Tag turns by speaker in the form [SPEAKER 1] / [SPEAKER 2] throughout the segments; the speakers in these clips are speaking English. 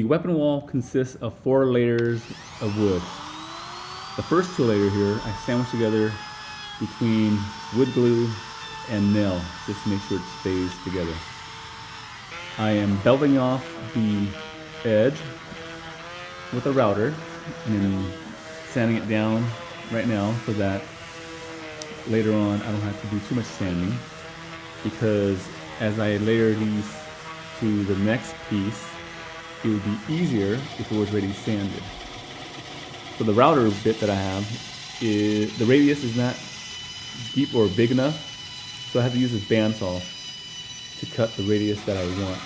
[SPEAKER 1] weapon wall consists of 4 layers of wood. The first 2 layers here I sandwich together between wood glue and nail just to make sure it stays together. I am belting off the edge with a router and then sanding it down right now so that later on I don't have to do too much sanding, because as I layer these to the next piece, it would be easier if it was already sanded. So the router bit that I have, the radius is not deep or big enough, so I have to use this bandsaw to cut the radius that I want.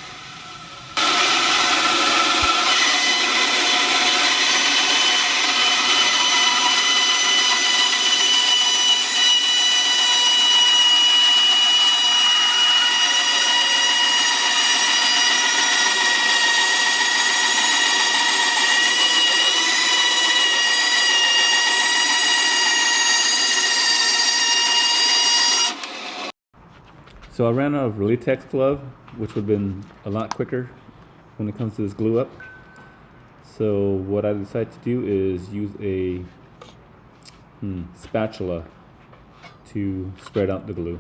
[SPEAKER 1] So I ran out of latex glove, which would have been a lot quicker when it comes to this glue up. So what I decided to do is use a spatula to spread out the glue.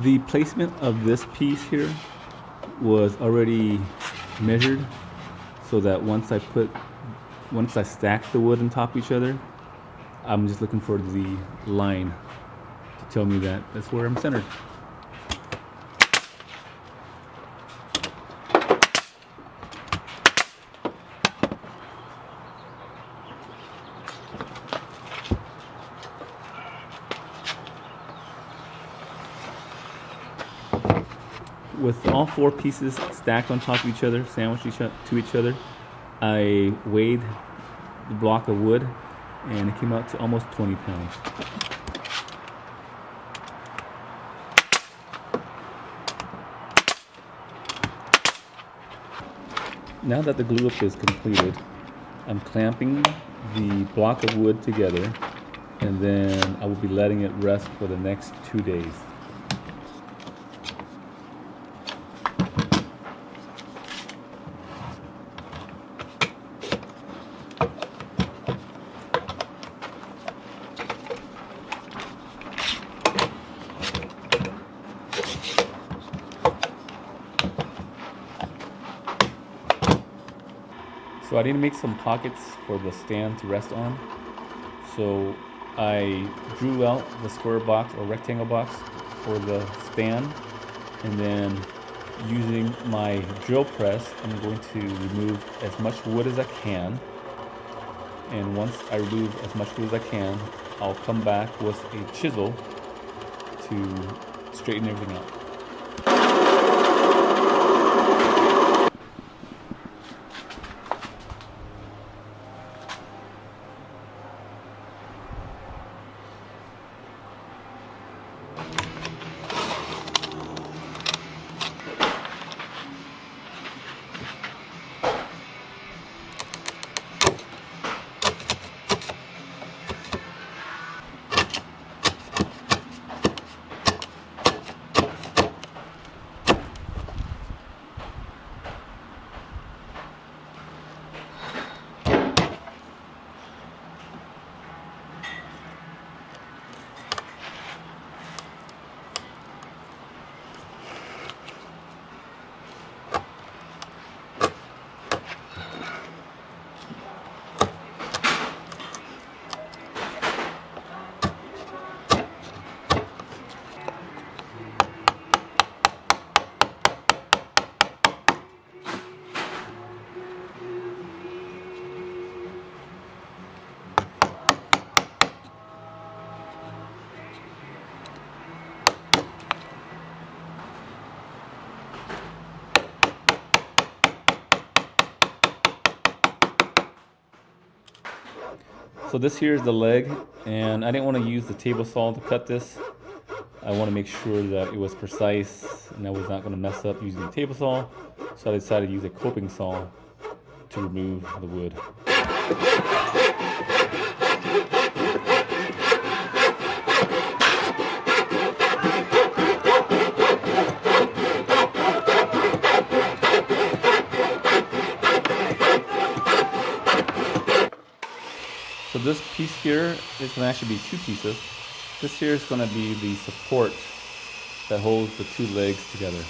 [SPEAKER 1] The placement of this piece here was already measured, so that once I stack the wood on top of each other, I'm just looking for the line to tell me that that's where I'm centered. With all 4 pieces stacked on top of each other, sandwiched to each other, I weighed the block of wood and it came out to almost 20 pounds. Now that the glue up is completed, I'm clamping the block of wood together, and then I will be letting it rest for the next 2 days. So I need to make some pockets for the stand to rest on. So I drew out the square box or rectangle box for the stand, and then using my drill press, I'm going to remove as much wood as I can. And once I remove as much wood as I can, I'll come back with a chisel to straighten everything out. So this here is the leg, and I didn't want to use the table saw to cut this. I want to make sure that it was precise and I was not going to mess up using the table saw. So I decided to use a coping saw to remove the wood. So this piece here is going to actually be two pieces. This here is going to be the support that holds the two legs together.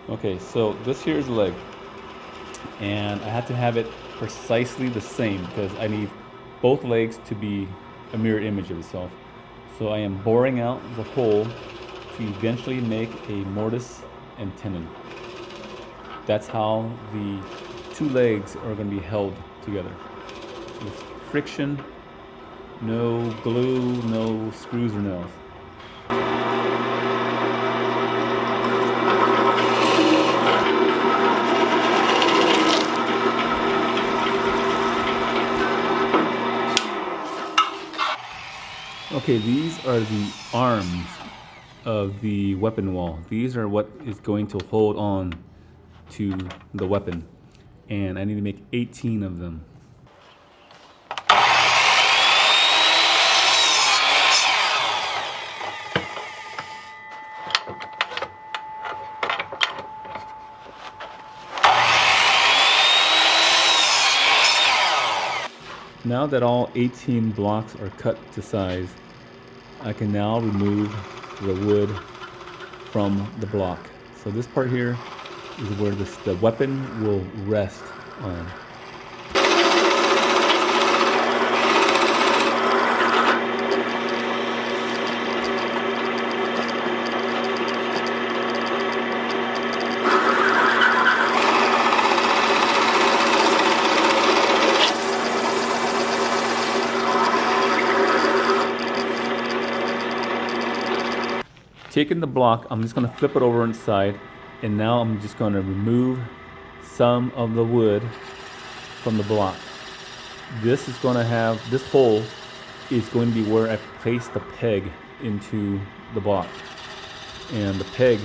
[SPEAKER 1] Okay, so this here is the leg, and I had to have it precisely the same because I need both legs to be a mirror image of itself. So I am boring out the hole to eventually make a mortise and tenon. That's how the two legs are going to be held together. With friction, no glue, no screws or nails. Okay, these are the arms of the weapon wall. These are what is going to hold on to the weapon. And I need to make 18 of them. Now that all 18 blocks are cut to size, I can now remove the wood from the block. So this part here is where the weapon will rest on. Taking the block, I'm just going to flip it over inside, and now I'm just going to remove some of the wood from the block. This is going to have, this hole is going to be where I place the peg into the block. And the peg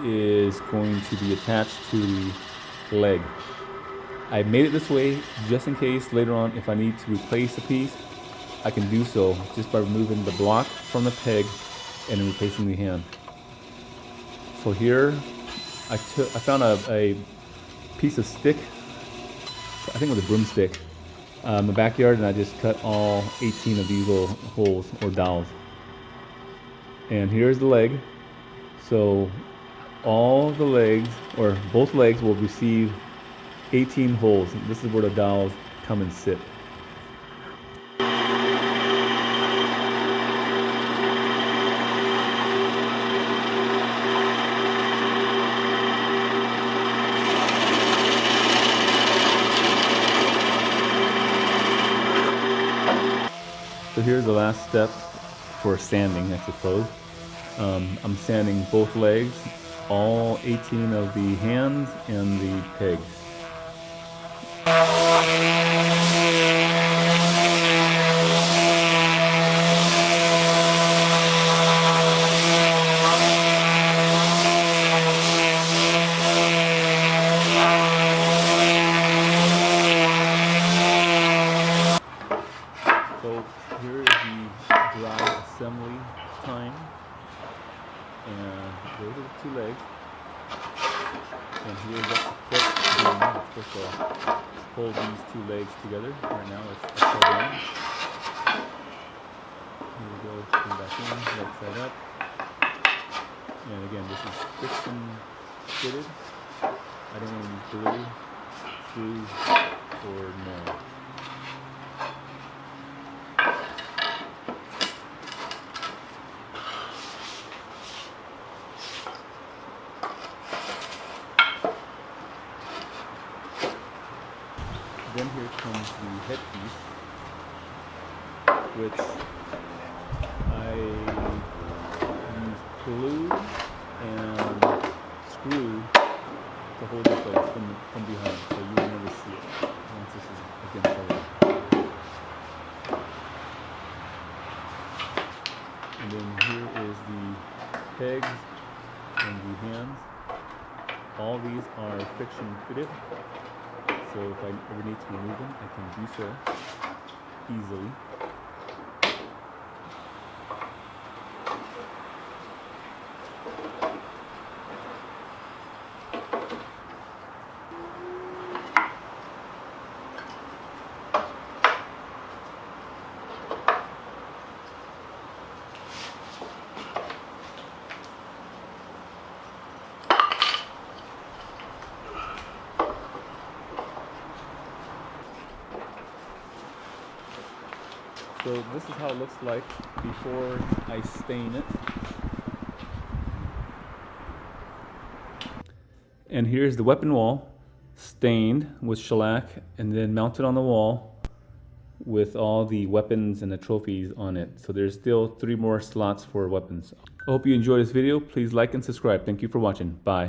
[SPEAKER 1] is going to be attached to the leg. I made it this way just in case later on if I need to replace a piece, I can do so just by removing the block from the peg and then replacing the hand. So here, I found a piece of stick, I think it was a broomstick, in the backyard, and I just cut all 18 of these little holes or dowels. And here's the leg. So all the legs, or both legs, will receive 18 holes. This is where the dowels come and sit. So here's the last step for sanding, I suppose. I'm sanding both legs, all 18 of the hands and the peg. So here is the dry assembly time, and those are the two legs, and here's the support beam. hold these two legs together. Right now it's upside down. Here we go, come back in, right side up. And again, this is friction fitted. I don't want to use glue, screws, or nail. Then here comes the headpiece, which I use glue and screw to hold it place from behind, so you will never see it once this is against the wall. And then here is the pegs and the hands. All these are friction fitted. So if I ever need to remove them, I can do so easily. So this is how it looks like before I stain it. And here's the weapon wall, stained with shellac and then mounted on the wall with all the weapons and the trophies on it. So there's still 3 more slots for weapons. I hope you enjoyed this video. Please like and subscribe. Thank you for watching. Bye.